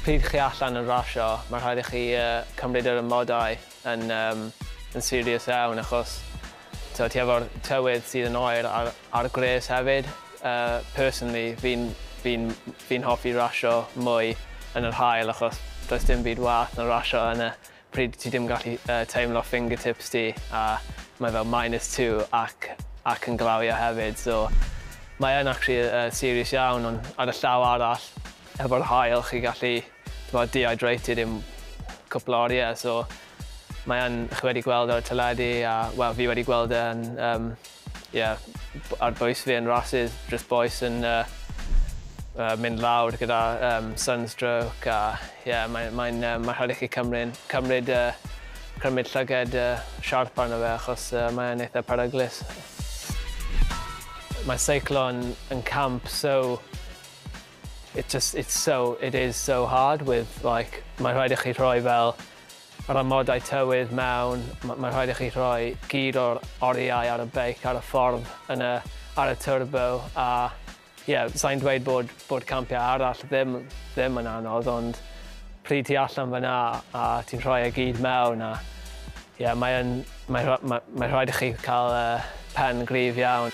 Pryd chi allan yn rasio, mae'n rhaid i chi cymryd yr amodau yn serious iawn, achos ti efo'r tywydd sydd yn oer ar gres hefyd. Personally, fi'n hoffi rasio mwy yn yr haul, achos does dim byd wath na rasio yn y pryd ti ddim gallu teimlo fingertips ti, a mae fel -2 ac yn glawio hefyd. So mae yn actually serious iawn, ond ar y llaw arall, efo'r haul chi gallu dehydrated yn cwpl o oriau, so chi wedi gweld o'r deledu, a wel, fi wedi gweld yn ar bwys fi yn rhasys, jyst boes yn mynd lawr gyda sunstroke, a mae'n rhaid i chi cymryd llyged siarp arno fe, achos mae'n eitha peryglus. Mae seiclo yn camp, so it is so hard with, like, mae'n rhaid i chi rhoi fel yr amodau tywydd mewn, mae'n rhaid i chi rhoi gyd o'r oriau ar y beic, ar y ffordd, ar y turbo, a sa'n dweud bod campiau arall ddim yn anodd, ond pryd ti allan fyna a ti'n rhoi e gyd mewn, a mae'n rhaid i chi cael pen gryf iawn.